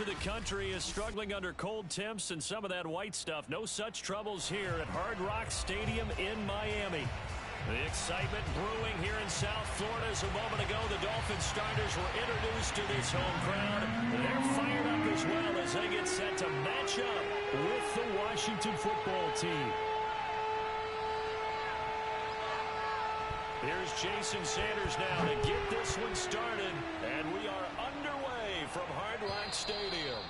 of the country is struggling under cold temps and some of that white stuff. No such troubles here at Hard Rock Stadium in Miami. The excitement brewing here in South Florida. As a moment ago, the Dolphins starters were introduced to this home crowd. They're fired up as well as they get set to match up with the Washington football team. Here's Jason Sanders now to get this one started. And we are underway from Hard Rock Stadium.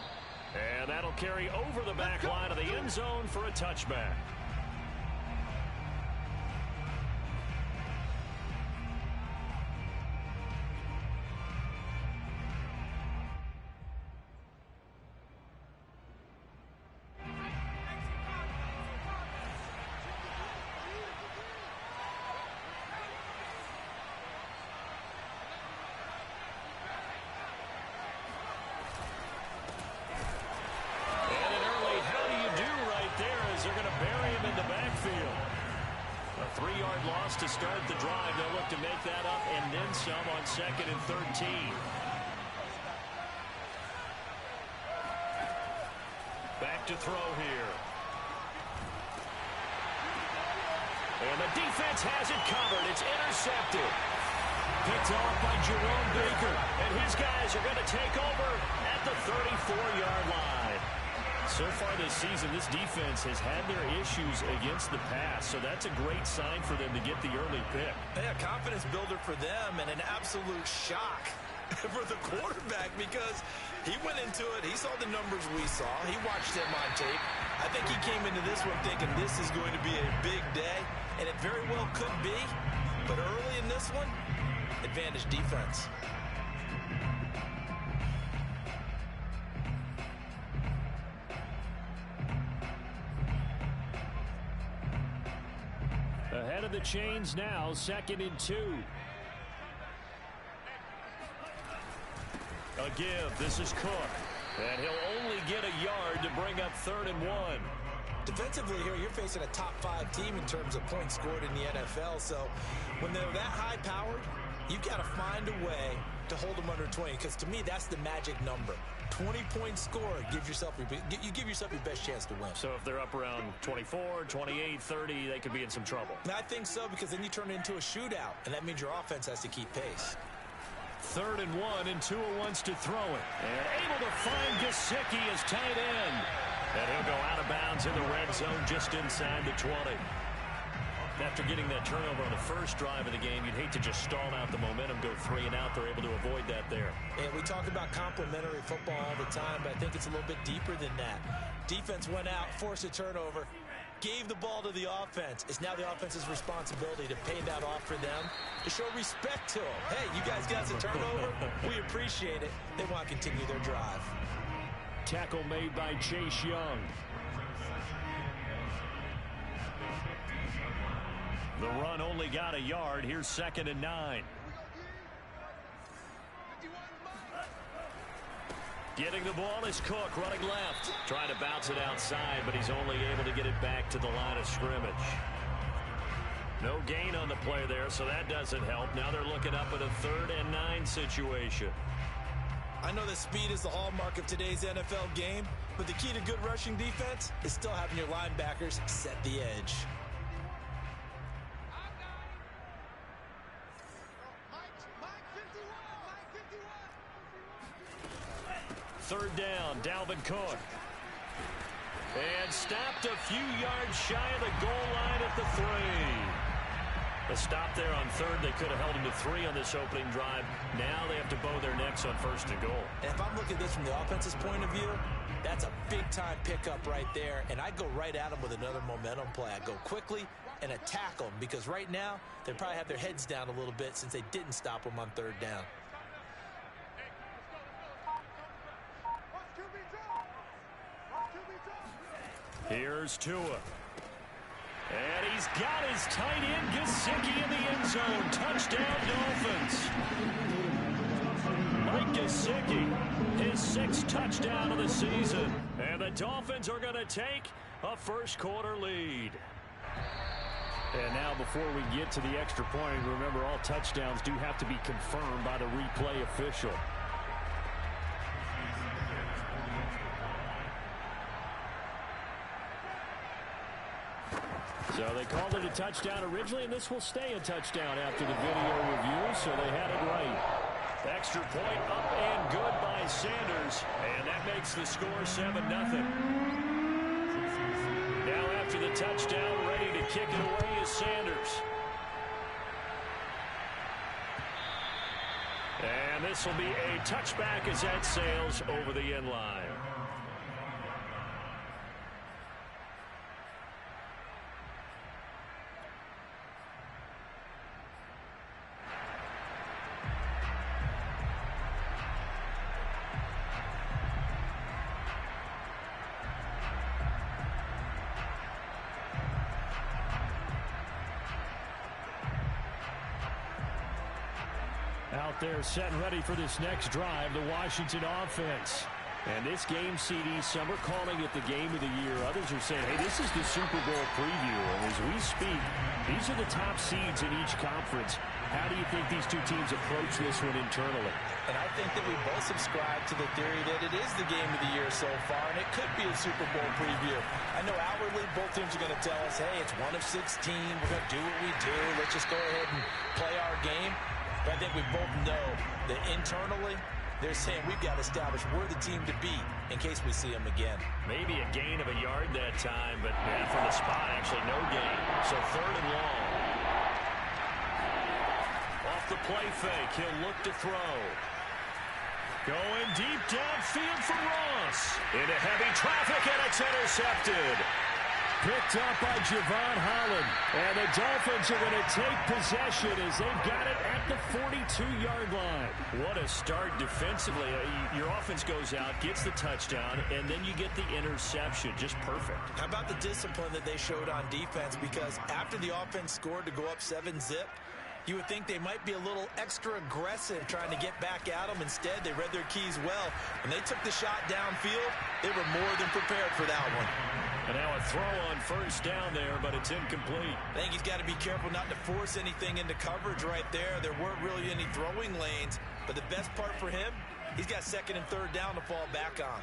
And that'll carry over the back line of the end zone for a touchback. To start the drive, they'll look to make that up and then some on 2nd and 13. Back to throw here. And the defense has it covered. It's intercepted. Picked off by Jerome Baker. And his guys are going to take over at the 34-yard line. So far this season, this defense has had their issues against the pass, so that's a great sign for them to get the early pick. Yeah, confidence builder for them and an absolute shock for the quarterback because he went into it. He saw the numbers we saw. He watched them on tape. I think he came into this one thinking this is going to be a big day, and it very well could be. But early in this one, advantage defense. Ahead of the chains now, 2nd and 2. A give. This is Cook. And he'll only get a yard to bring up 3rd and 1. Defensively here, you're facing a top 5 team in terms of points scored in the NFL. So when they're that high-powered, you've got to find a way to hold them under 20. Because to me, that's the magic number. 20-point score, you give yourself your best chance to win. So if they're up around 24, 28, 30, they could be in some trouble. I think so, because then you turn it into a shootout, and that means your offense has to keep pace. 3rd and 1, and Tua wants to throw it. And able to find Gesicki as tight end. And he'll go out of bounds in the red zone just inside the 20. After getting that turnover on the first drive of the game, you'd hate to just stall out the momentum, go 3 and out. They're able to avoid that there. And we talk about complementary football all the time, but I think it's a little bit deeper than that. Defense went out, forced a turnover, gave the ball to the offense. It's now the offense's responsibility to pay that off for them, to show respect to them. Hey, you guys got some turnover. We appreciate it. They want to continue their drive. Tackle made by Chase Young. The run only got a yard. Here's 2nd and 9. Getting the ball is Cook running left. Trying to bounce it outside, but he's only able to get it back to the line of scrimmage. No gain on the play there, so that doesn't help. Now they're looking up at a 3rd and 9 situation. I know that speed is the hallmark of today's NFL game, but the key to good rushing defense is still having your linebackers set the edge. 3rd down, Dalvin Cook. And stopped a few yards shy of the goal line at the 3. A stop there on 3rd. They could have held him to 3 on this opening drive. Now they have to bow their necks on 1st and goal. And if I'm looking at this from the offense's point of view, that's a big-time pickup right there. And I go right at them with another momentum play. I go quickly and attack them because right now they probably have their heads down a little bit since they didn't stop them on 3rd down. Here's Tua. And he's got his tight end, Gesicki, in the end zone. Touchdown, Dolphins. Mike Gesicki, his 6th touchdown of the season. And the Dolphins are going to take a first-quarter lead. And now before we get to the extra point, remember all touchdowns do have to be confirmed by the replay official. So they called it a touchdown originally, and this will stay a touchdown after the video review, so they had it right. Extra point up and good by Sanders, and that makes the score 7-0. Now after the touchdown, ready to kick it away is Sanders. And this will be a touchback as that sails over the end line. Out there set and ready for this next drive, the Washington offense. And this game, CD, some are calling it the game of the year. Others are saying, hey, this is the Super Bowl preview. And as we speak, these are the top seeds in each conference. How do you think these two teams approach this one internally? And I think that we both subscribe to the theory that it is the game of the year so far, and it could be a Super Bowl preview. I know outwardly both teams are going to tell us, hey, it's 1 of 16. We're going to do what we do. Let's just go ahead and play our game. But I think we both know that internally, they're saying we've got to establish we're the team to beat in case we see them again. Maybe a gain of a yard that time, but from the spot, actually no gain. So 3rd and long. Off the play fake, he'll look to throw. Going deep downfield for Ross. Into heavy traffic, and it's intercepted. Picked up by Javon Holland. And the Dolphins are going to take possession as they've got it at the 42-yard line. What a start defensively. Your offense goes out, gets the touchdown, and then you get the interception. Just perfect. How about the discipline that they showed on defense? Because after the offense scored to go up 7-zip, you would think they might be a little extra aggressive trying to get back at them. Instead, they read their keys well. When they took the shot downfield, they were more than prepared for that one. And now a throw on 1st down there, but it's incomplete. I think he's got to be careful not to force anything into coverage right there. There weren't really any throwing lanes, but the best part for him, he's got 2nd and 3rd down to fall back on.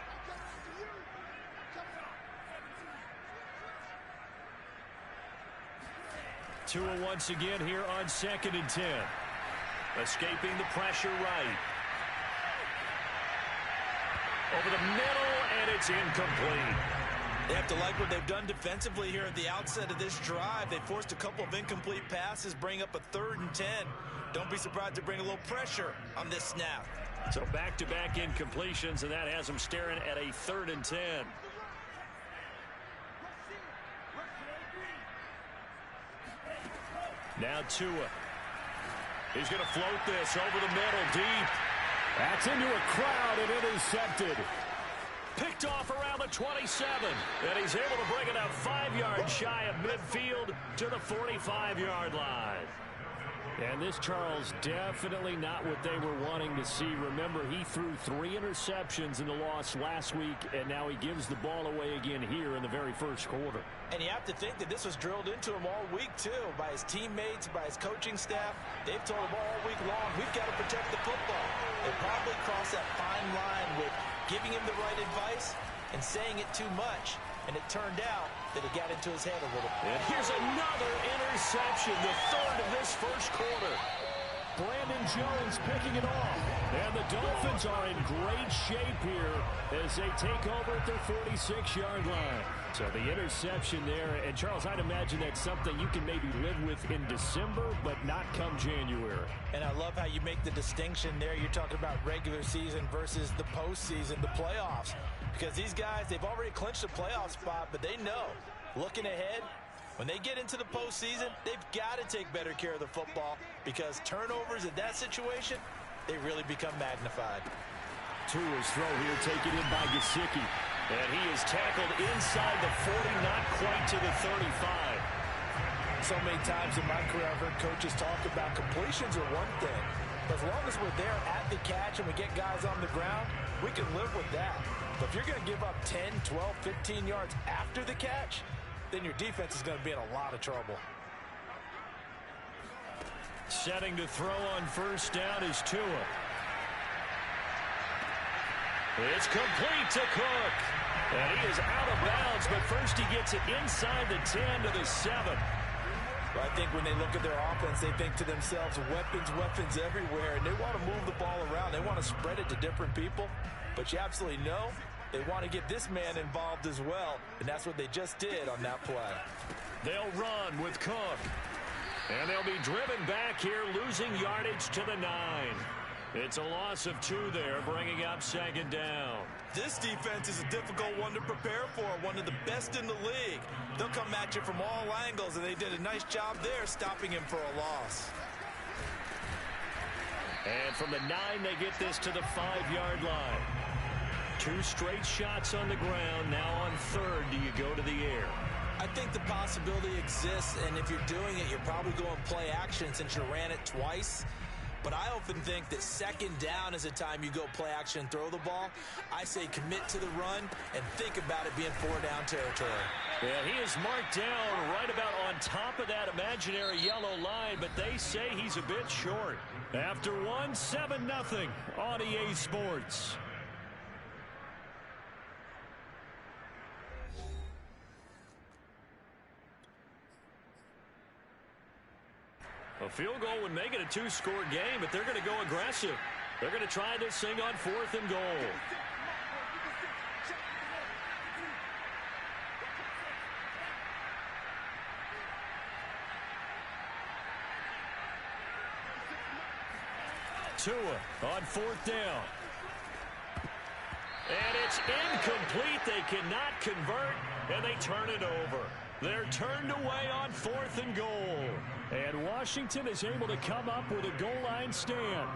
Tua once again here on 2nd and 10. Escaping the pressure right. Over the middle, and it's incomplete. They have to like what they've done defensively here at the outset of this drive. They forced a couple of incomplete passes, bring up a 3rd and 10. Don't be surprised to bring a little pressure on this snap. So back-to-back incompletions, and that has them staring at a 3rd and 10. Now Tua. He's going to float this over the middle, deep. That's into a crowd and intercepted. Picked off around the 27, and he's able to bring it out 5 yards shy of midfield to the 45-yard line. And this, Charles, definitely not what they were wanting to see. Remember, he threw 3 interceptions in the loss last week, and now he gives the ball away again here in the very first quarter. And you have to think that this was drilled into him all week, too, by his teammates, by his coaching staff. They've told him all week long, we've got to protect the football. They probably crossed that fine line with giving him the right advice and saying it too much. And it turned out that it got into his head a little. And here's another interception, the 3rd of this first quarter. Brandon Jones picking it off. And the Dolphins are in great shape here as they take over at their 46-yard line. So the interception there, and Charles, I'd imagine that's something you can maybe live with in December, but not come January. And I love how you make the distinction there. You're talking about regular season versus the postseason, the playoffs. Because these guys, they've already clinched a playoff spot, but they know, looking ahead, when they get into the postseason, they've got to take better care of the football because turnovers in that situation, they really become magnified. Tua's throw here taken in by Gesicki. And he is tackled inside the 40, not quite to the 35. So many times in my career, I've heard coaches talk about completions are one thing. But as long as we're there at the catch and we get guys on the ground, we can live with that. But if you're going to give up 10, 12, 15 yards after the catch, then your defense is going to be in a lot of trouble. Setting to throw on 1st down is Tua. It's complete to Cook. And he is out of bounds, but first he gets it inside the 10 to the 7. Well, I think when they look at their offense, they think to themselves, weapons, weapons everywhere, and they want to move the ball around. They want to spread it to different people, but you absolutely know they want to get this man involved as well, and that's what they just did on that play. They'll run with Cook, and they'll be driven back here, losing yardage to the 9. It's a loss of 2 there, bringing up second down. This defense is a difficult one to prepare for, one of the best in the league. They'll come at you from all angles, and they did a nice job there stopping him for a loss. And from the 9, they get this to the 5-yard line. 2 straight shots on the ground. Now on 3rd, do you go to the air? I think the possibility exists, and if you're doing it, you're probably going play action since you ran it twice. But I often think that second down is a time you go play action and throw the ball. I say commit to the run and think about it being 4-down territory. Yeah, he is marked down right about on top of that imaginary yellow line, but they say he's a bit short. After 1, 7-0 on EA Sports. A field goal would make it a 2-score game, but they're going to go aggressive. They're going to try this thing on 4th and goal. Tua on 4th down. And it's incomplete. They cannot convert, and they turn it over. They're turned away on 4th and goal. And Washington is able to come up with a goal line stand.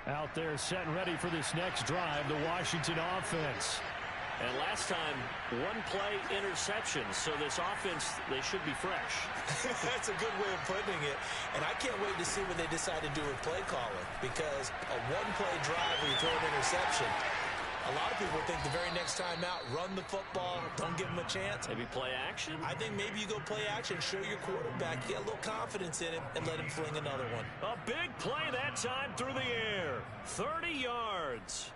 Out there set and ready for this next drive, the Washington offense. And last time, 1-play interception. So this offense, they should be fresh. That's a good way of putting it. And I can't wait to see what they decide to do with play calling. Because a 1-play drive where you throw an interception, a lot of people think the very next time out, run the football, don't give them a chance. Maybe play action? I think maybe you go play action, show your quarterback, get a little confidence in him, and let him fling another one. A big play that time through the air. 30 yards.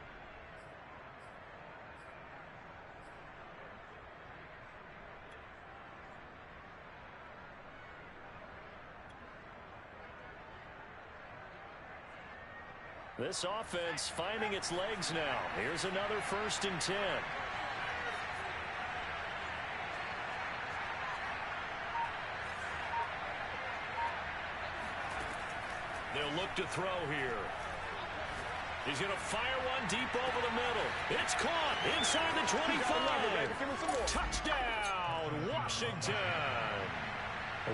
This offense finding its legs now. Here's another 1st and 10. They'll look to throw here. He's going to fire one deep over the middle. It's caught inside the 25. Touchdown, Washington.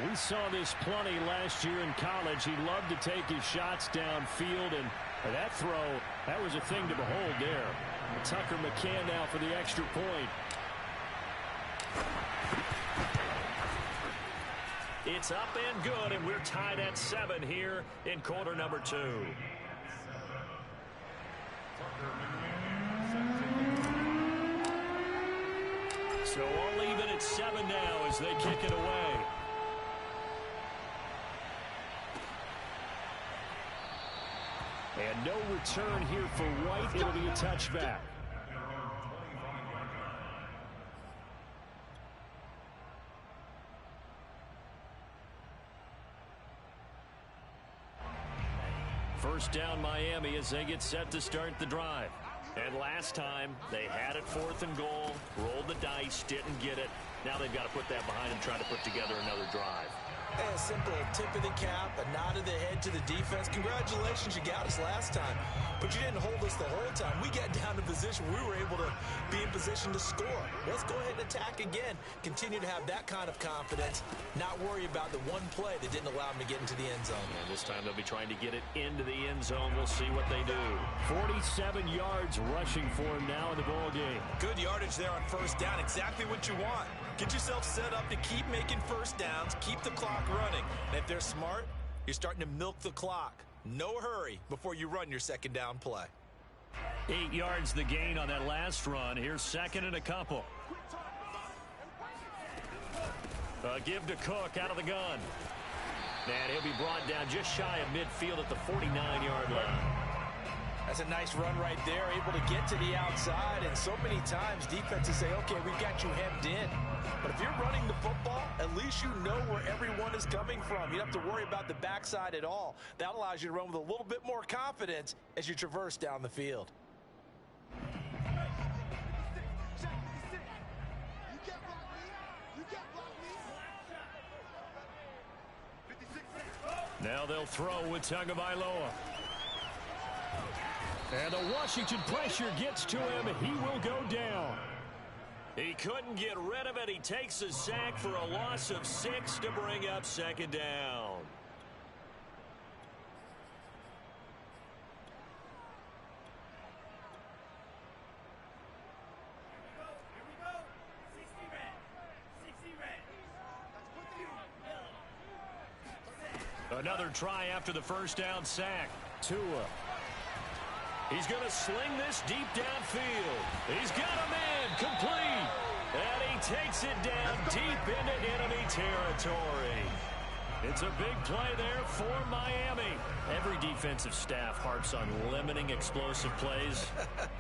We saw this plenty last year in college. He loved to take his shots downfield, and that throw, that was a thing to behold there. Tucker McCann now for the extra point. It's up and good, and we're tied at 7 here in quarter number 2. So all even at 7 now as they kick it away. And no return here for White. It'll be a touchback. First down Miami as they get set to start the drive. And last time they had it 4th and goal, rolled the dice, didn't get it. Now they've got to put that behind and try to put together another drive. A simple tip of the cap, a nod of the head to the defense. Congratulations, you got us last time. But you didn't hold us the whole time. We got down to position. We were able to be in position to score. Let's go ahead and attack again. Continue to have that kind of confidence. Not worry about the one play that didn't allow them to get into the end zone. And this time they'll be trying to get it into the end zone. We'll see what they do. 47 yards rushing for him now in the ball game. Good yardage there on first down. Exactly what you want. Get yourself set up to keep making first downs. Keep the clock running. And if they're smart, you're starting to milk the clock. No hurry before you run your second down play. 8 yards the gain on that last run. Here's second and a couple. Give to Cook out of the gun. And he'll be brought down just shy of midfield at the 49-yard line. That's a nice run right there, able to get to the outside. And so many times defenses say, okay, we've got you hemmed in. But if you're running the football, at least you know where everyone is coming from. You don't have to worry about the backside at all. That allows you to run with a little bit more confidence as you traverse down the field. Now they'll throw with Tagovailoa. And the Washington pressure gets to him. He will go down. He couldn't get rid of it. He takes a sack for a loss of 6 to bring up second down. Another try after the first down sack. Tua. He's going to sling this deep downfield. He's got a man complete. And he takes it down deep into enemy territory. It's a big play there for Miami. Every defensive staff harps on limiting explosive plays.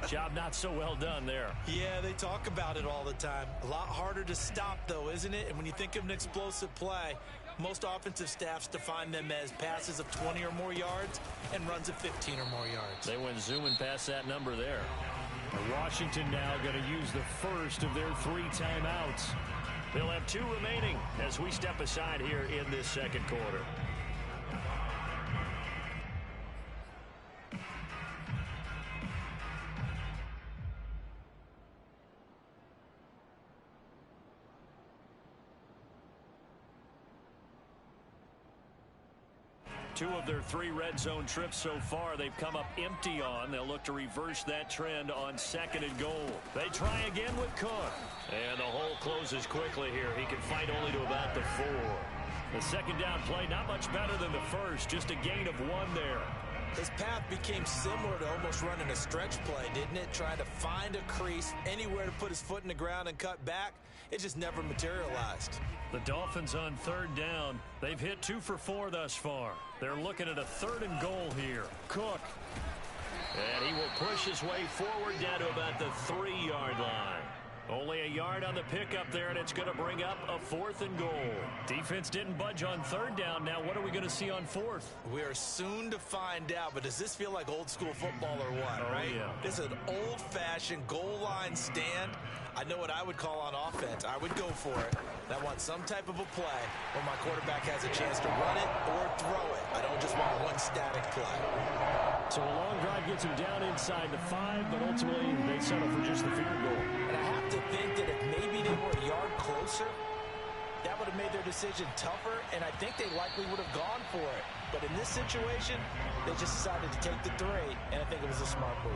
Job not so well done there. Yeah, they talk about it all the time. A lot harder to stop, though, isn't it? And when you think of an explosive play, most offensive staffs define them as passes of 20 or more yards and runs of 15 or more yards. They went zooming past that number there. Washington now going to use the first of their 3 timeouts. They'll have 2 remaining as we step aside here in this second quarter. Two of their 3 red zone trips so far they've come up empty on. They'll look to reverse that trend on second and goal. They try again with Cook. And the hole closes quickly here. He can fight only to about the 4. The second down play not much better than the first. Just a gain of 1 there. His path became similar to almost running a stretch play, didn't it? Trying to find a crease, anywhere to put his foot in the ground and cut back. It just never materialized. The Dolphins on third down. They've hit 2 for 4 thus far. They're looking at a 3rd and goal here. Cook. And he will push his way forward down to about the 3-yard line. Only a yard on the pickup there, and it's going to bring up a 4th and goal. Defense didn't budge on third down. Now what are we going to see on 4th? We are soon to find out, but does this feel like old school football or what, right? Yeah. This is an old-fashioned goal line stand. I know what I would call on offense. I would go for it. I want some type of a play where my quarterback has a chance to run it or throw it. I don't just want one static play. So a long drive gets him down inside the 5, but ultimately they settle for just the field goal. And I have to think that if maybe they were a yard closer, that would have made their decision tougher, and I think they likely would have gone for it. But in this situation, they just decided to take the 3, and I think it was a smart move.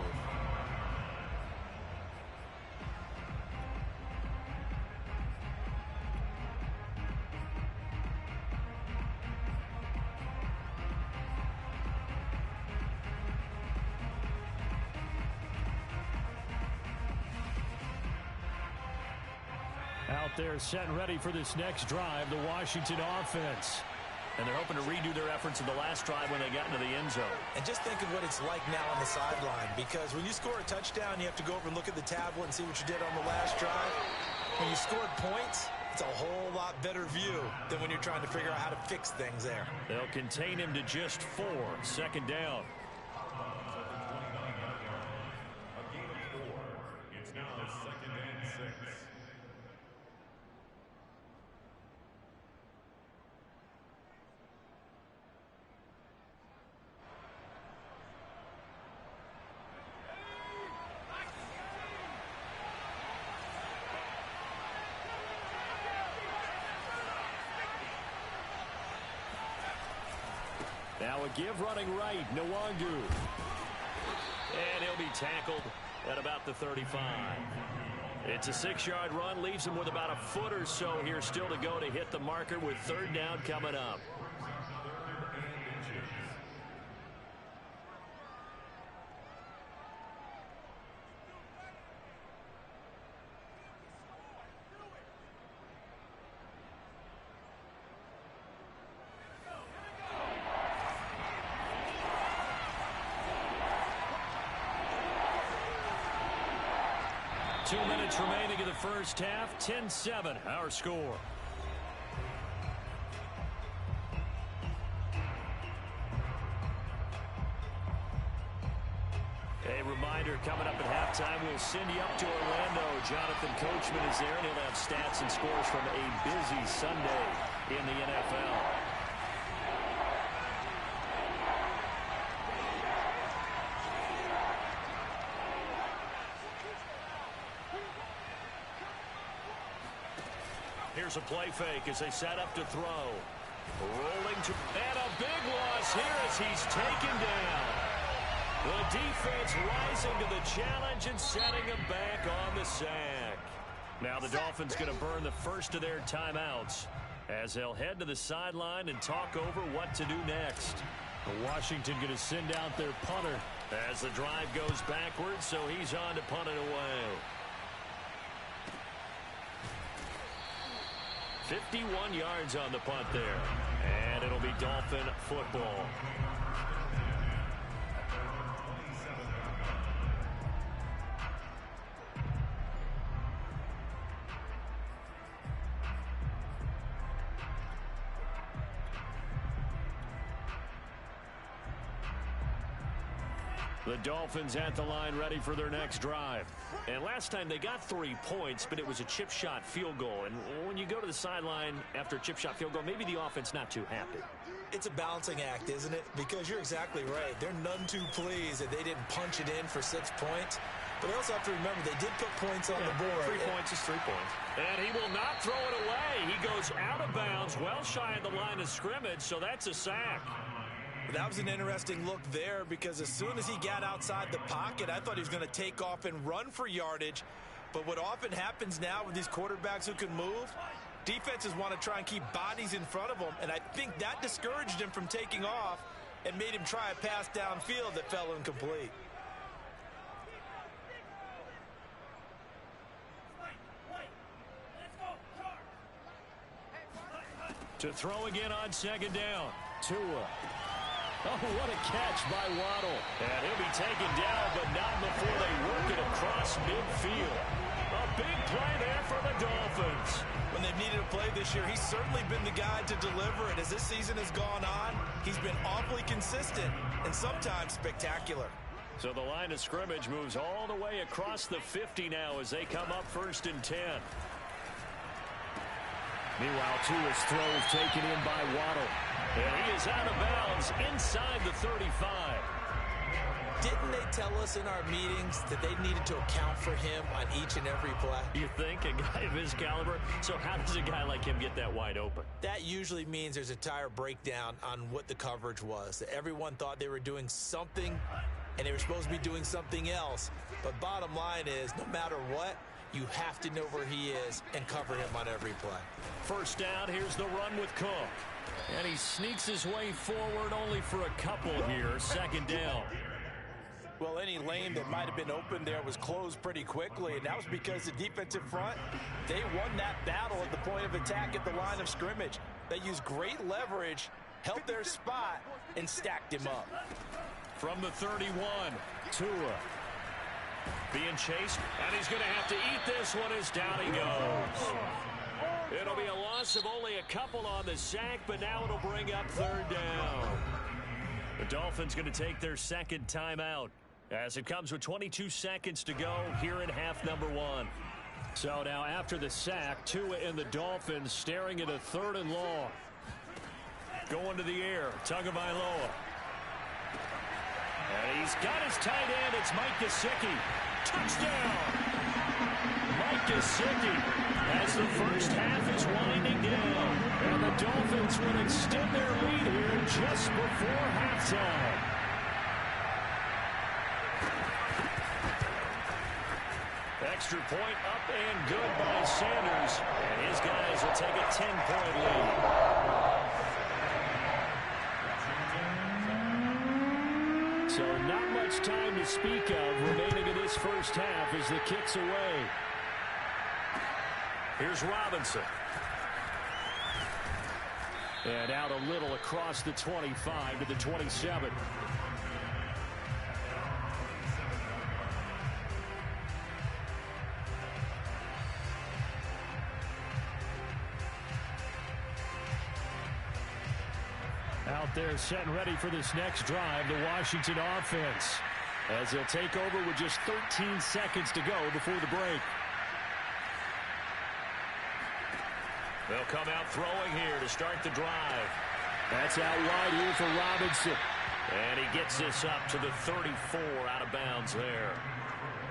Out there set and ready for this next drive, the Washington offense. And they're hoping to redo their efforts in the last drive when they got into the end zone. And just think of what it's like now on the sideline, because when you score a touchdown, you have to go over and look at the tablet and see what you did on the last drive. When you scored points, it's a whole lot better view than when you're trying to figure out how to fix things there. They'll contain him to just 4. Second down. It's now 2nd and 6. Now a give running right, Nwangu. And he'll be tackled at about the 35. It's a 6-yard run, leaves him with about a foot or so here still to go to hit the marker with third down coming up. 2 minutes remaining in the first half. 10-7, our score. A reminder, coming up at halftime, we'll send you up to Orlando. Jonathan Coachman is there, and he'll have stats and scores from a busy Sunday in the NFL. Here's a play fake as they set up to throw. Rolling to, and a big loss here as he's taken down. The defense rising to the challenge and setting him back on the sack. Now the Dolphins going to burn the first of their timeouts as they'll head to the sideline and talk over what to do next. Washington going to send out their punter as the drive goes backwards, so he's on to punt it away. 51 yards on the punt there. And it'll be Dolphin football. The Dolphins at the line ready for their next drive. And last time they got 3 points, but it was a chip shot field goal. And when you go to the sideline after a chip shot field goal, maybe the offense not too happy. It's a balancing act, isn't it? Because you're exactly right. They're none too pleased that they didn't punch it in for 6 points. But they also have to remember they did put points on the board. 3 points is 3 points. And he will not throw it away. He goes out of bounds, well shy of the line of scrimmage, so that's a sack. That was an interesting look there because as soon as he got outside the pocket, I thought he was going to take off and run for yardage. But what often happens now with these quarterbacks who can move, defenses want to try and keep bodies in front of them, and I think that discouraged him from taking off and made him try a pass downfield that fell incomplete. To throw again on second down. Tua. Oh, what a catch by Waddle. And he'll be taken down, but not before they work it across midfield. A big play there for the Dolphins. When they've needed a play this year, he's certainly been the guy to deliver it. As this season has gone on, he's been awfully consistent and sometimes spectacular. So the line of scrimmage moves all the way across the 50 now as they come up 1st and 10. Meanwhile, Tua's throw is taken in by Waddle. And he is out of bounds inside the 35. Didn't they tell us in our meetings that they needed to account for him on each and every play? You think, a guy of his caliber? So how does a guy like him get that wide open? That usually means there's a tire breakdown on what the coverage was. That everyone thought they were doing something, and they were supposed to be doing something else. But bottom line is, no matter what, you have to know where he is and cover him on every play. First down, here's the run with Cook. And he sneaks his way forward only for a couple here. 2nd down. Well, any lane that might have been open there was closed pretty quickly, and that was because the defensive front, they won that battle at the point of attack at the line of scrimmage. They used great leverage, held their spot, and stacked him up. From the 31, Tua. Being chased, and he's going to have to eat this one as down he goes. It'll be a loss of only a couple on the sack, but now it'll bring up 3rd down. The Dolphins going to take their 2nd timeout as it comes with 22 seconds to go here in half number 1. So now after the sack, Tua and the Dolphins staring at a 3rd and long. Going to the air, Tagovailoa. And he's got his tight end. It's Mike Gesicki. Touchdown! Mike Gesicki as the first half is winding down. And the Dolphins will extend their lead here just before halftime. Extra point up and good by Sanders. And his guys will take a 10-point lead. So not much time to speak of remaining in this first half as the kick's away. Here's Robinson. And out a little across the 25 to the 27. Out there setting ready for this next drive, the Washington offense, as they'll take over with just 13 seconds to go before the break. They'll come out throwing here to start the drive. That's out wide here for Robinson. And he gets this up to the 34 out of bounds there.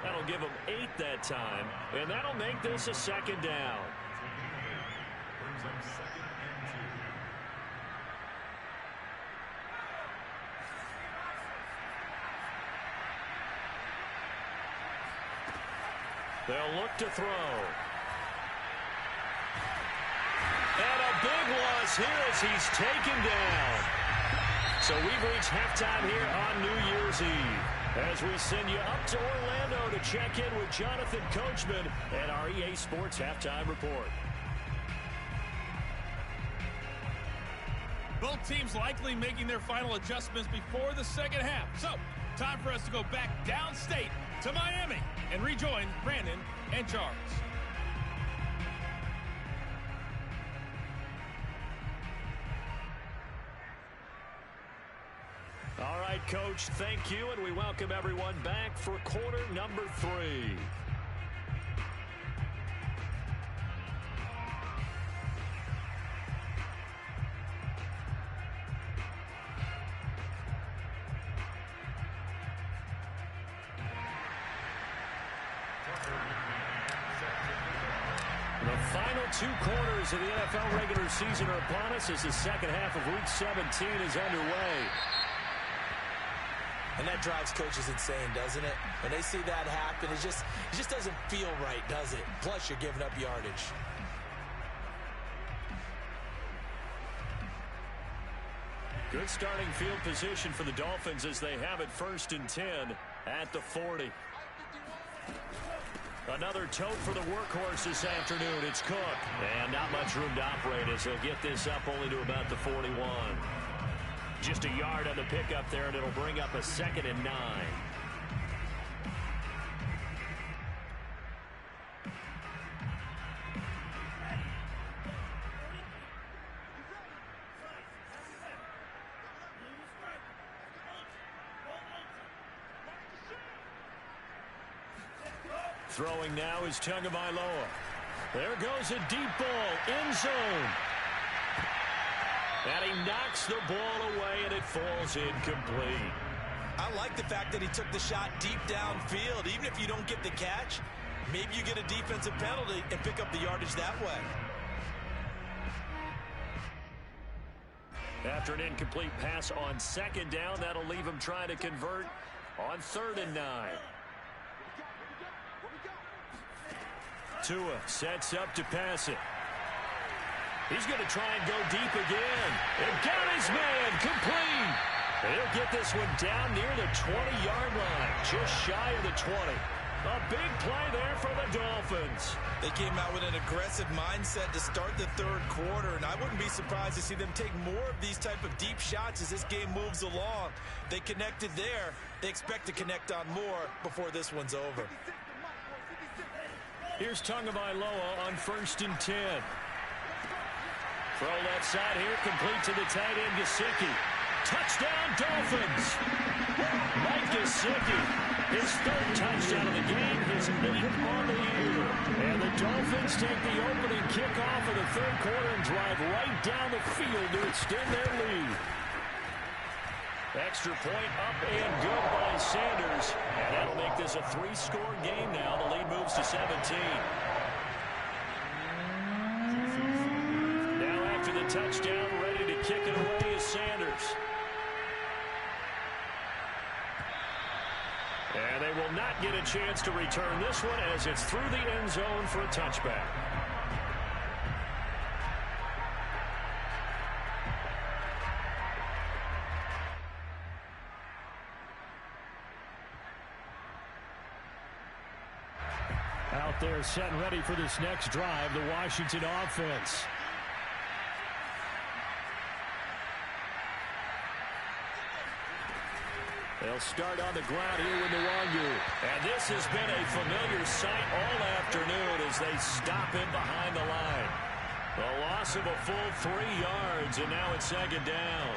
That'll give him 8 that time, and that'll make this a second down. Brings up second and 2. They'll look to throw. And a big loss here as he's taken down. So we've reached halftime here on New Year's Eve, as we send you up to Orlando to check in with Jonathan Coachman and our EA Sports Halftime Report. Both teams likely making their final adjustments before the second half. So, time for us to go back downstate to Miami and rejoin Brandon and Charles. All right, Coach, thank you, and we welcome everyone back for quarter number 3. The final 2 quarters of the NFL regular season are upon us as the second half of Week 17 is underway. And that drives coaches insane, doesn't it? When they see that happen, it just doesn't feel right, does it? Plus, you're giving up yardage. Good starting field position for the Dolphins as they have it 1st and 10 at the 40. Another tote for the workhorse this afternoon. It's Cook. And not much room to operate as he'll get this up only to about the 41. Just a yard on the pickup there, and it'll bring up a 2nd and 9. Throwing now is Tagovailoa. There goes a deep ball, end zone. And he knocks the ball away, and it falls incomplete. I like the fact that he took the shot deep downfield. Even if you don't get the catch, maybe you get a defensive penalty and pick up the yardage that way. After an incomplete pass on 2nd down, that'll leave him trying to convert on 3rd and 9. Tua sets up to pass it. He's going to try and go deep again. And got his man complete. He'll get this one down near the 20-yard line, just shy of the 20. A big play there for the Dolphins. They came out with an aggressive mindset to start the 3rd quarter, and I wouldn't be surprised to see them take more of these type of deep shots as this game moves along. They connected there. They expect to connect on more before this one's over. Here's Tagovailoa on 1st and 10. Throw left side here, complete to the tight end, Gesicki. Touchdown, Dolphins! Mike Gesicki, his 3rd touchdown of the game, his 8th on the year. And the Dolphins take the opening kickoff of the 3rd quarter and drive right down the field to extend their lead. Extra point up and good by Sanders. And that'll make this a 3-score game now. The lead moves to 17. Now after the touchdown, ready to kick it away is Sanders. And they will not get a chance to return this one as it's through the end zone for a touchback. Out there set and ready for this next drive, the Washington offense. They'll start on the ground here with Nwangu. And this has been a familiar sight all afternoon as they stop him behind the line. A loss of a full 3 yards, and now it's second down.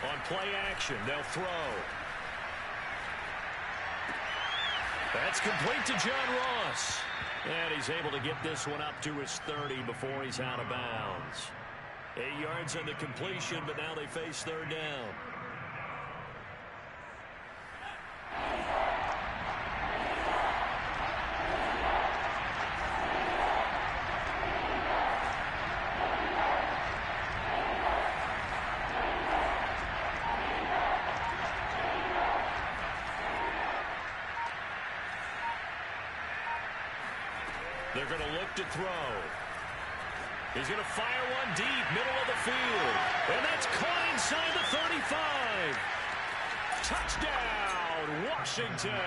On play action, they'll throw. That's complete to John Ross. And he's able to get this one up to his 30 before he's out of bounds. 8 yards on the completion, but now they face third down. They're going to look to throw. He's going to fire one deep, middle of the field. And that's caught inside the 35. Touchdown, Washington.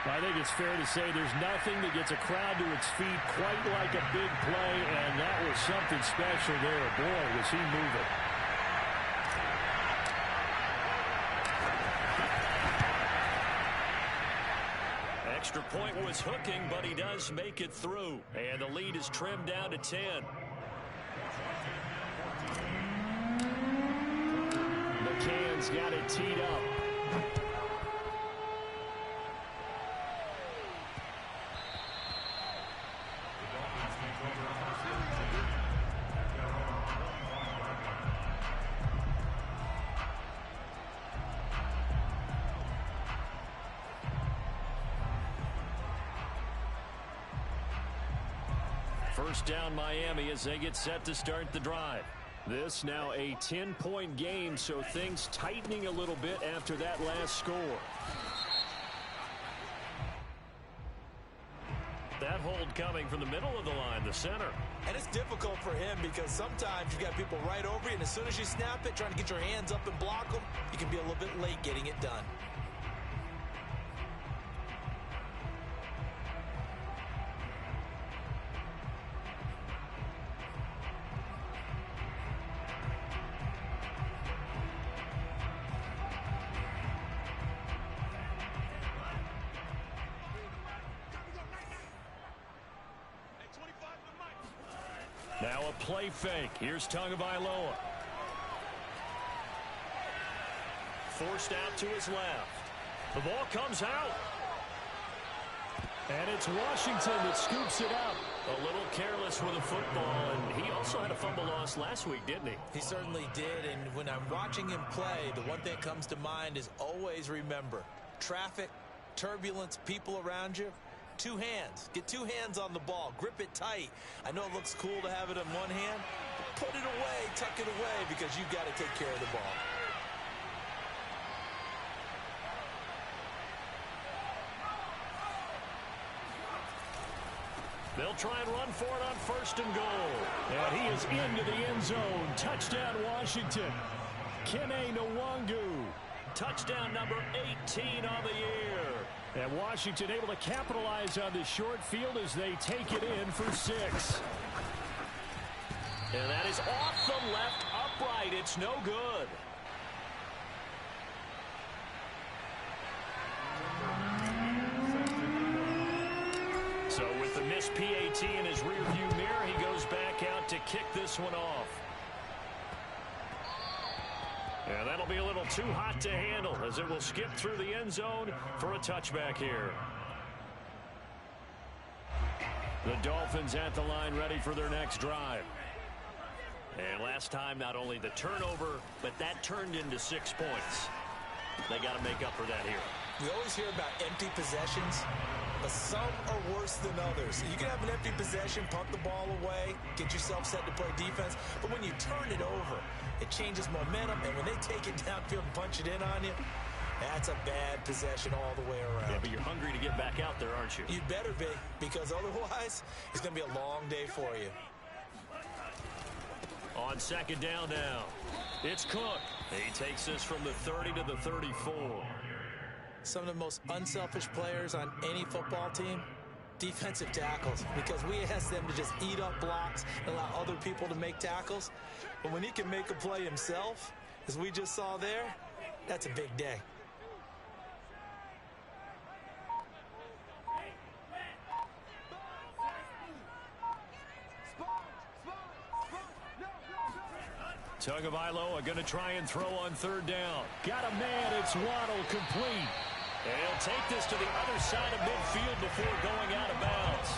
I think it's fair to say there's nothing that gets a crowd to its feet quite like a big play, and that was something special there. Boy, was he moving. Extra point was hooking, but he does make it through. And the lead is trimmed down to 10. McCann's got it teed up. First down Miami as they get set to start the drive. This now a 10-point game, so things tightening a little bit after that last score. That hold coming from the middle of the line, the center. And it's difficult for him because sometimes you've got people right over you, and as soon as you snap it, trying to get your hands up and block them, you can be a little bit late getting it done. Now a play fake. Here's Tagovailoa. Forced out to his left. The ball comes out. And it's Washington that scoops it up. A little careless with the football, and he also had a fumble loss last week, didn't he? He certainly did, and when I'm watching him play, the one thing that comes to mind is always remember, traffic, turbulence, people around you. 2 hands. Get 2 hands on the ball. Grip it tight. I know it looks cool to have it in one hand, but put it away, tuck it away, because you've got to take care of the ball. They'll try and run for it on first and goal. And he is into the end zone. Touchdown, Washington. Kene Nwangu. Touchdown number 18 on the year. And Washington able to capitalize on this short field as they take it in for 6. And that is off the left upright. It's no good. So with the missed PAT in his rearview mirror, he goes back out to kick this one off. And that'll be a little too hot to handle as it will skip through the end zone for a touchback here. The Dolphins at the line ready for their next drive. And last time, not only the turnover, but that turned into 6 points. They got to make up for that here. We always hear about empty possessions, but some are worse than others. You can have an empty possession, punt the ball away, get yourself set to play defense, but when you turn it over, it changes momentum, and when they take it downfield and punch it in on you, That's a bad possession all the way around. Yeah, but you're hungry to get back out there, aren't you? You'd better be, because otherwise it's going to be a long day for you. On second down now, it's Cook. He takes us from the 30 to the 34. Some of the most unselfish players on any football team, defensive tackles, because we ask them to just eat up blocks and allow other people to make tackles. But when he can make a play himself, as we just saw there, that's a big day. Tagovailoa are going to try and throw on third down. Got a man. It's Waddle, complete. And he'll take this to the other side of midfield before going out of bounds.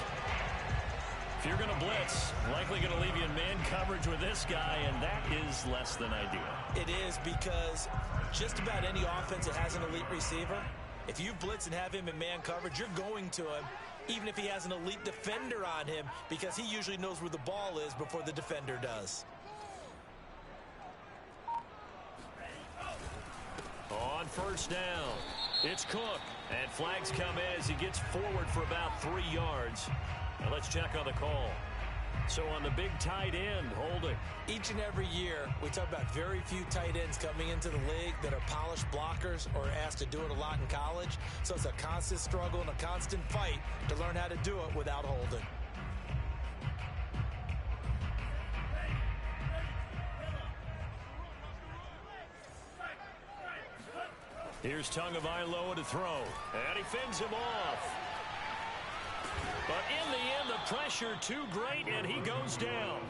If you're going to blitz, likely going to leave you in man coverage with this guy, and that is less than ideal. It is, because just about any offense that has an elite receiver, if you blitz and have him in man coverage, you're going to him, even if he has an elite defender on him, because he usually knows where the ball is before the defender does. On first down, it's Cook. And flags come in as he gets forward for about 3 yards. Now let's check on the call. So on the big tight end, holding. Each and every year, we talk about very few tight ends coming into the league that are polished blockers or asked to do it a lot in college. So it's a constant struggle and a constant fight to learn how to do it without holding. Here's Tagovailoa to throw, and he fends him off. But in the end, the pressure too great, and he goes down.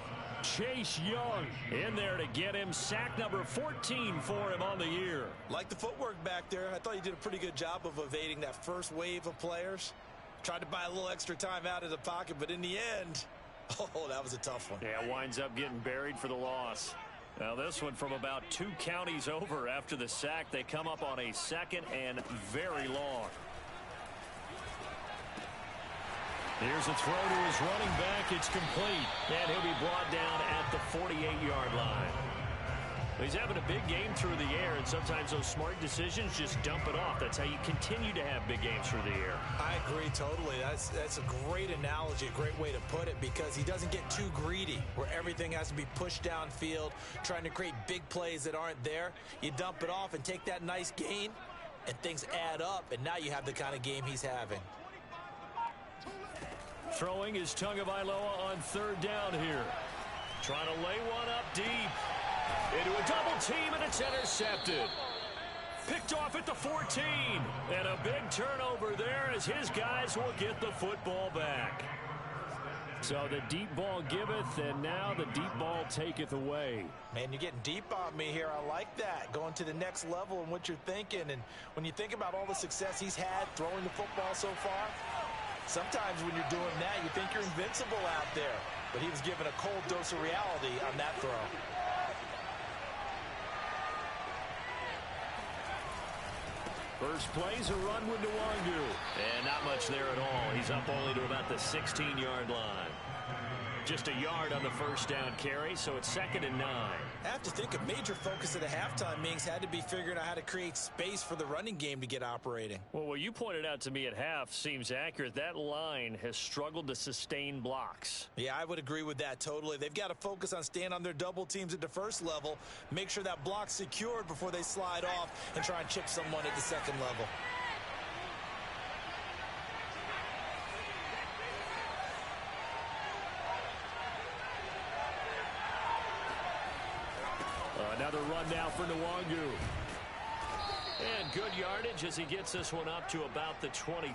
Chase Young in there to get him. Sack number 14 for him on the year. Like the footwork back there, I thought he did a pretty good job of evading that first wave of players. Tried to buy a little extra time out of the pocket, but in the end, oh, that was a tough one. Yeah, winds up getting buried for the loss. Now this one from about 2 counties over after the sack. They come up on a second and very long. Here's a throw to his running back. It's complete. And he'll be brought down at the 48-yard line. He's having a big game through the air, and sometimes those smart decisions just dump it off. That's how you continue to have big games through the air. I agree totally. That's a great analogy, a great way to put it, because he doesn't get too greedy where everything has to be pushed downfield, trying to create big plays that aren't there. You dump it off and take that nice gain, and things add up, and now you have the kind of game he's having. Throwing is Tagovailoa on third down here. Trying to lay one up deep. Into a double team, and it's intercepted. Picked off at the 14. And a big turnover there as his guys will get the football back. So the deep ball giveth, and now the deep ball taketh away. Man, you're getting deep on me here. I like that. Going to the next level in what you're thinking. And when you think about all the success he's had throwing the football so far, sometimes when you're doing that, you think you're invincible out there. But he was given a cold dose of reality on that throw. First play's a run with Nwangu. And not much there at all. He's up only to about the 16-yard line. Just a yard on the first down carry, so it's 2nd and 9. I have to think a major focus of the halftime meetings had to be figuring out how to create space for the running game to get operating. Well, what you pointed out to me at half seems accurate. That line has struggled to sustain blocks. Yeah, I would agree with that totally. They've got to focus on staying on their double teams at the first level, make sure that block's secured before they slide off and try and chip someone at the second level. Another run now for Nwangu. And good yardage as he gets this one up to about the 23.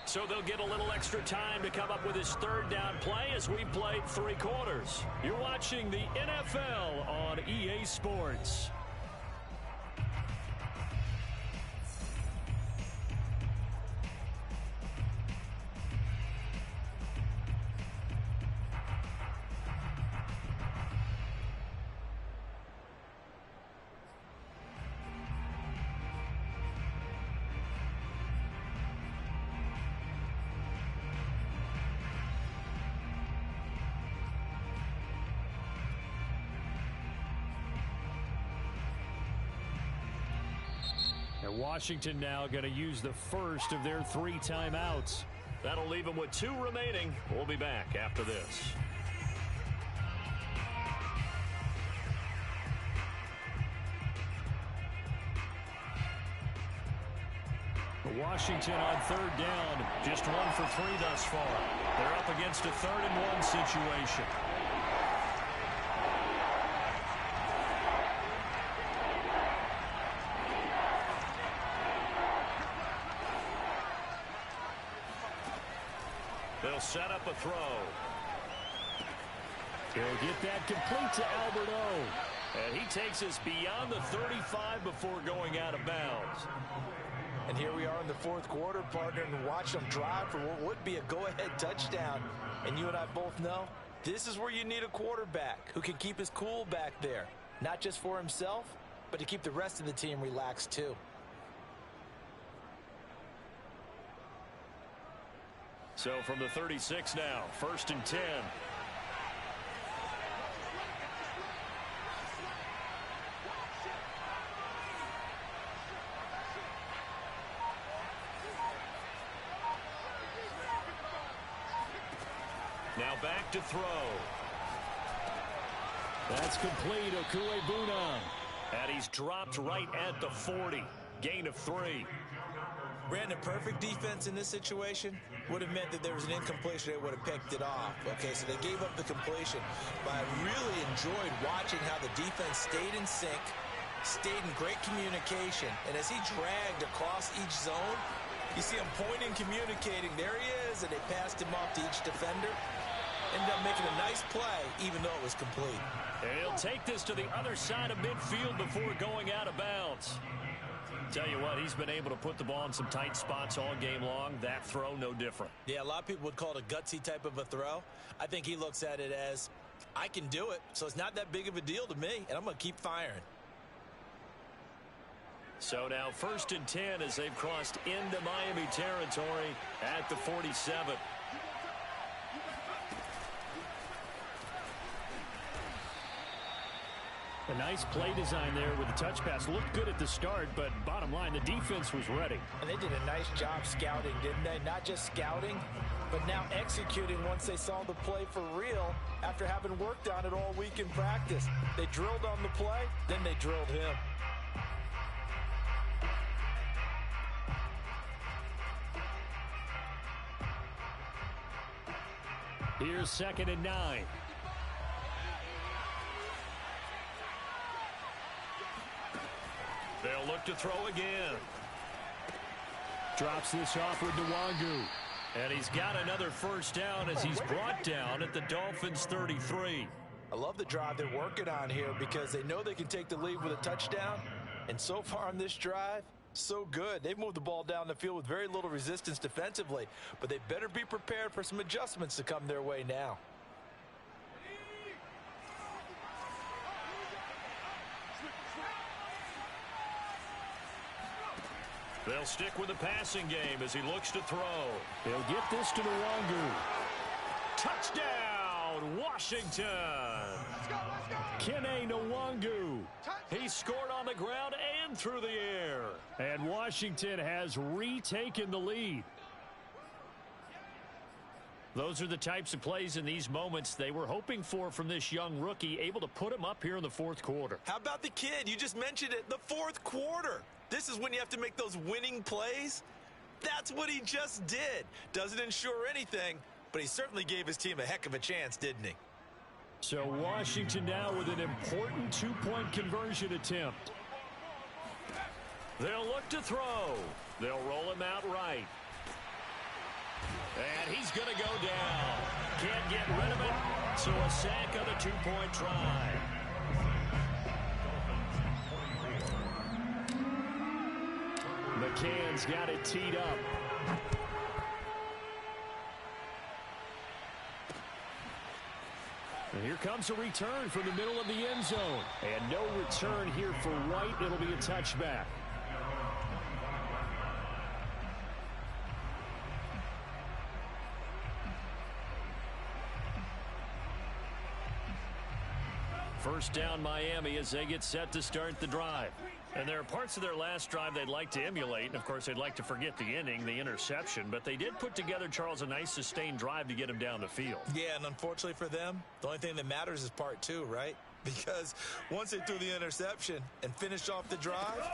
So they'll get a little extra time to come up with his third down play as we played 3 quarters. You're watching the NFL on EA Sports. And Washington now going to use the first of their 3 timeouts. That'll leave them with 2 remaining. We'll be back after this. Washington on 3rd down. Just 1 for 3 thus far. They're up against a 3rd and 1 situation. They'll set up a throw. He'll get that complete to Albert O. And he takes us beyond the 35 before going out of bounds. And here we are in the 4th quarter, partner, and watch them drive for what would be a go-ahead touchdown. And you and I both know this is where you need a quarterback who can keep his cool back there. Not just for himself, but to keep the rest of the team relaxed too. So from the 36 now, 1st and 10. Now back to throw. That's complete. Okuebuna. And he's dropped right at the 40. Gain of 3. Brandon, perfect defense in this situation would have meant that there was an incompletion. They would have picked it off. Okay, so they gave up the completion. But I really enjoyed watching how the defense stayed in sync, stayed in great communication. And as he dragged across each zone, you see him pointing, communicating. There he is, and they passed him off to each defender. Ended up making a nice play, even though it was complete. And he'll take this to the other side of midfield before going out of bounds. Tell you what, he's been able to put the ball in some tight spots all game long. That throw, no different. Yeah, a lot of people would call it a gutsy type of a throw. I think he looks at it as, I can do it, so it's not that big of a deal to me, and I'm going to keep firing. So now 1st and 10 as they've crossed into Miami territory at the 47. A nice play design there with the touch pass. Looked good at the start, but bottom line, the defense was ready. And they did a nice job scouting, didn't they? Not just scouting, but now executing once they saw the play for real after having worked on it all week in practice. They drilled on the play, then they drilled him. Here's 2nd and 9. They'll look to throw again. Drops this off with Nwangu. And he's got another 1st down as he's brought down at the Dolphins' 33. I love the drive they're working on here because they know they can take the lead with a touchdown. And so far on this drive, so good. They've moved the ball down the field with very little resistance defensively. But they better be prepared for some adjustments to come their way now. They'll stick with the passing game as he looks to throw. He'll get this to Nwangu. Touchdown, Washington. Kene Nwangu. He scored on the ground and through the air. And Washington has retaken the lead. Those are the types of plays in these moments they were hoping for from this young rookie, able to put him up here in the 4th quarter. How about the kid? You just mentioned it, the 4th quarter. This is when you have to make those winning plays. That's what he just did. Doesn't ensure anything, but he certainly gave his team a heck of a chance, didn't he? So Washington now with an important 2-point conversion attempt. They'll look to throw. They'll roll him out right. And he's going to go down. Can't get rid of it, so a sack on the 2-point try. McCann's got it teed up. And here comes a return from the middle of the end zone. And no return here for White. It'll be a touchback. First down Miami as they get set to start the drive. And there are parts of their last drive they'd like to emulate. And, of course, they'd like to forget the inning, the interception. But they did put together, Charles, a nice sustained drive to get him down the field. Yeah, and unfortunately for them, the only thing that matters is part two, right? Because once they threw the interception and finished off the drive,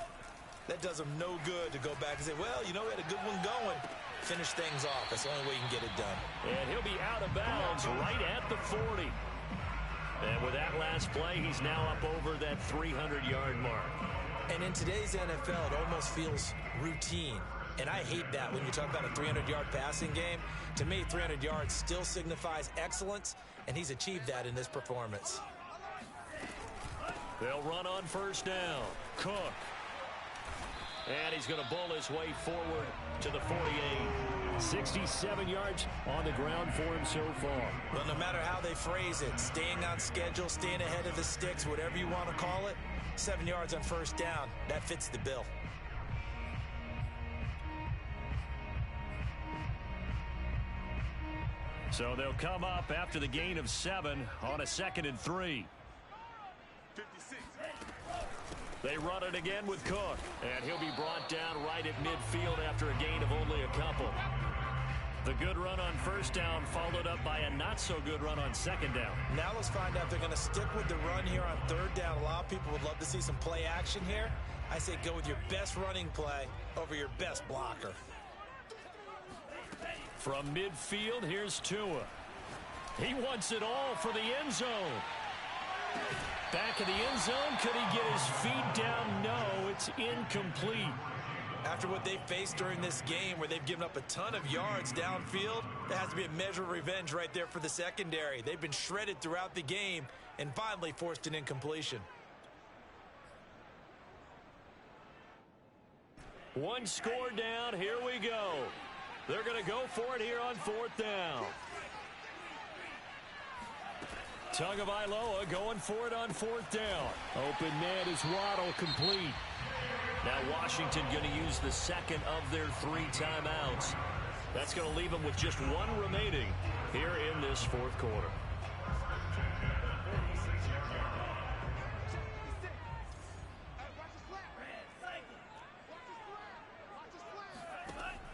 that does them no good to go back and say, well, you know, we had a good one going. Finish things off. That's the only way you can get it done. And he'll be out of bounds right at the 40. And with that last play, he's now up over that 300-yard mark. And in today's NFL, it almost feels routine. And I hate that when you talk about a 300-yard passing game. To me, 300 yards still signifies excellence, and he's achieved that in this performance. They'll run on first down. Cook. And he's going to bull his way forward to the 48. 67 yards on the ground for him so far. Well, no matter how they phrase it, staying on schedule, staying ahead of the sticks, whatever you want to call it, 7 yards on first down, that fits the bill. So they'll come up after the gain of 7 on a 2nd and 3. 56. They run it again with Cook, and he'll be brought down right at midfield after a gain of only a couple. The good run on first down followed up by a not-so-good run on second down. Now let's find out if they're going to stick with the run here on third down. A lot of people would love to see some play action here. I say go with your best running play over your best blocker. From midfield, here's Tua. He wants it all for the end zone. Back of the end zone, could he get his feet down? No, it's incomplete. After what they faced during this game where they've given up a ton of yards downfield, there has to be a measure of revenge right there for the secondary. They've been shredded throughout the game and finally forced an incompletion. One score down, here we go. They're going to go for it here on fourth down. Tagovailoa going for it on fourth down. Open man is Waddle, complete. Now Washington going to use the second of their 3 timeouts. That's going to leave them with just 1 remaining here in this fourth quarter.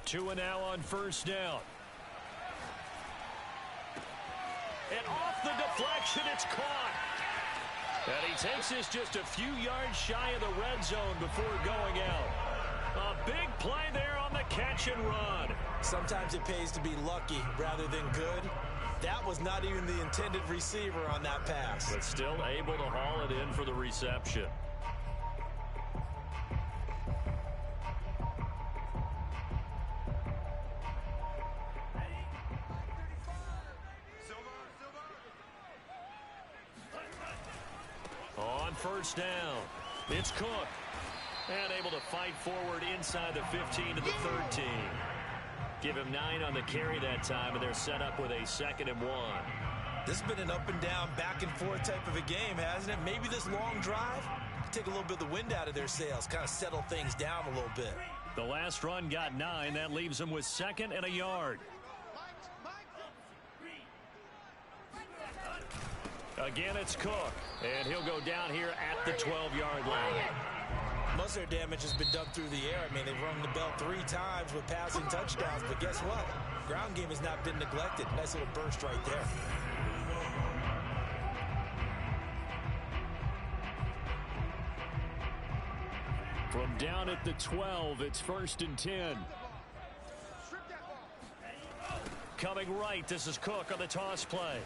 Tua now on first down. And off the deflection, it's caught. And he takes this just a few yards shy of the red zone before going out. A big play there on the catch and run. Sometimes it pays to be lucky rather than good. That was not even the intended receiver on that pass. But still able to haul it in for the reception. On first down, it's Cook. And able to fight forward inside the 15 to the 13. Give him 9 on the carry that time, and they're set up with a 2nd and 1. This has been an up and down, back and forth type of a game, hasn't it? Maybe this long drive could take a little bit of the wind out of their sails, kind of settle things down a little bit. The last run got 9. That leaves them with 2nd and a yard. Again, it's Cook, and he'll go down here at the 12-yard line. Most of their damage has been done through the air. I mean, they've rung the bell 3 times with passing touchdowns, but guess what? Ground game has not been neglected. Nice little burst right there. From down at the 12, it's 1st and 10. Coming right, this is Cook on the toss play.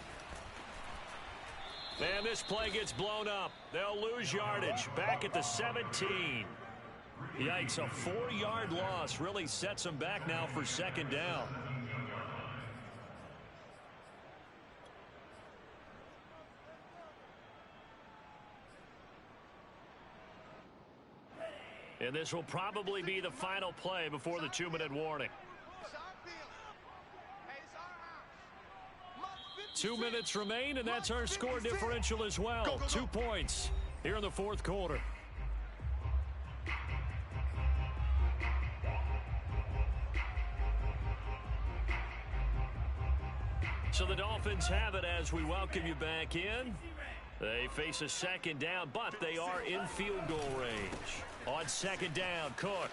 And this play gets blown up. They'll lose yardage back at the 17. Yikes, a 4-yard loss really sets them back now for 2nd down. And this will probably be the final play before the 2-minute warning. 2 minutes remain, and that's our score differential as well. 2 points here in the fourth quarter. So the Dolphins have it as we welcome you back in. They face a second down, but they are in field goal range. On second down, Cook.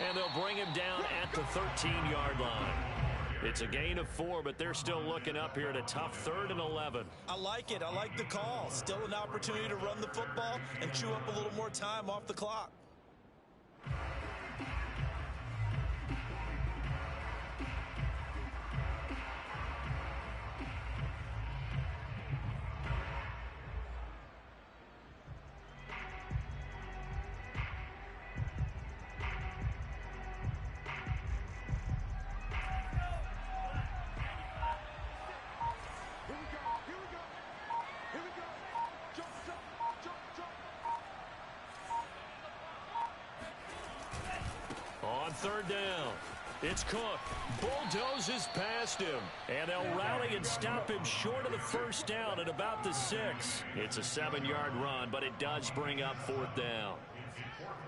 And they'll bring him down at the 13-yard line. It's a gain of 4, but they're still looking up here at a tough 3rd and 11. I like it. I like the call. Still an opportunity to run the football and chew up a little more time off the clock. On 3rd down, it's Cook. Bulldozes past him. And they'll rally and stop him short of the 1st down at about the 6. It's a 7-yard run, but it does bring up 4th down.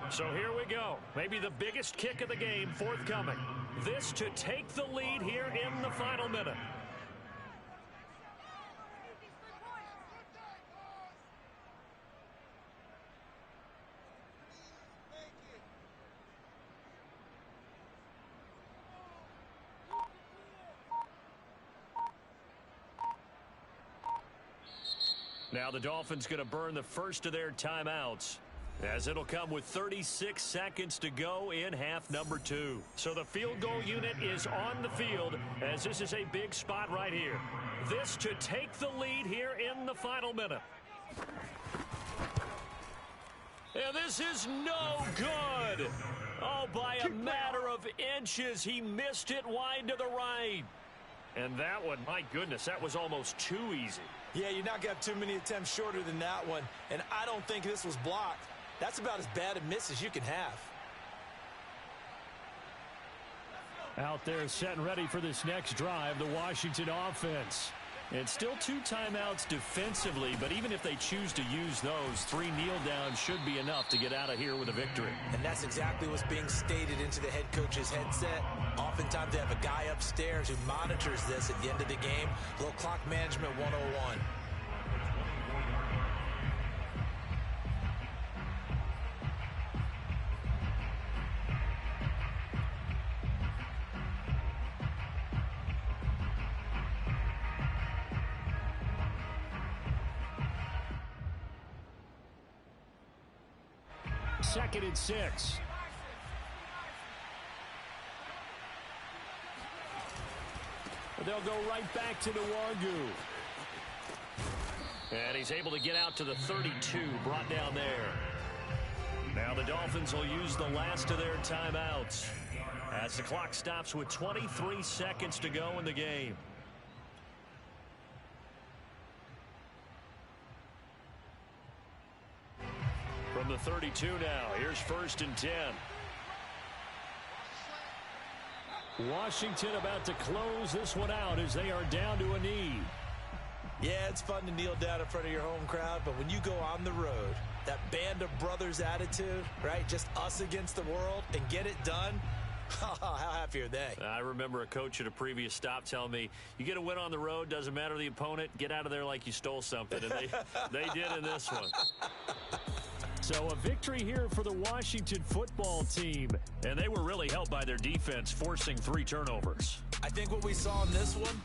So here we go. Maybe the biggest kick of the game forthcoming. This to take the lead here in the final minute. Now the Dolphins going to burn the first of their timeouts, as it'll come with 36 seconds to go in half number 2. So the field goal unit is on the field, as this is a big spot right here. This to take the lead here in the final minute. And this is no good. Oh, by a matter of inches, he missed it wide to the right. And that one, my goodness, that was almost too easy. Yeah, you're not going to have too many attempts shorter than that one. And I don't think this was blocked. That's about as bad a miss as you can have. Out there set and ready for this next drive, the Washington offense. And still 2 timeouts defensively, but even if they choose to use those, 3 kneel downs should be enough to get out of here with a victory. And that's exactly what's being stated into the head coach's headset. Oftentimes they have a guy upstairs who monitors this at the end of the game. A little clock management 101. Second and 6. They'll go right back to Nwangu. And he's able to get out to the 32, brought down there. Now the Dolphins will use the last of their timeouts, as the clock stops with 23 seconds to go in the game. From the 32 now, here's 1st and 10. Washington about to close this one out as they are down to a knee. Yeah, it's fun to kneel down in front of your home crowd, but when you go on the road, that band of brothers attitude, right? Just us against the world and get it done. How happy are they? I remember a coach at a previous stop telling me, you get a win on the road, doesn't matter the opponent, get out of there like you stole something. And they did in this one. So a victory here for the Washington football team. And they were really helped by their defense, forcing 3 turnovers. I think what we saw in this one,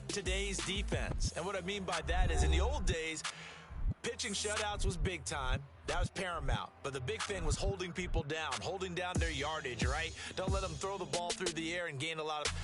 today's defense. And what I mean by that is in the old days, pitching shutouts was big time. That was paramount. But the big thing was holding people down, holding down their yardage, right? Don't let them throw the ball through the air and gain a lot of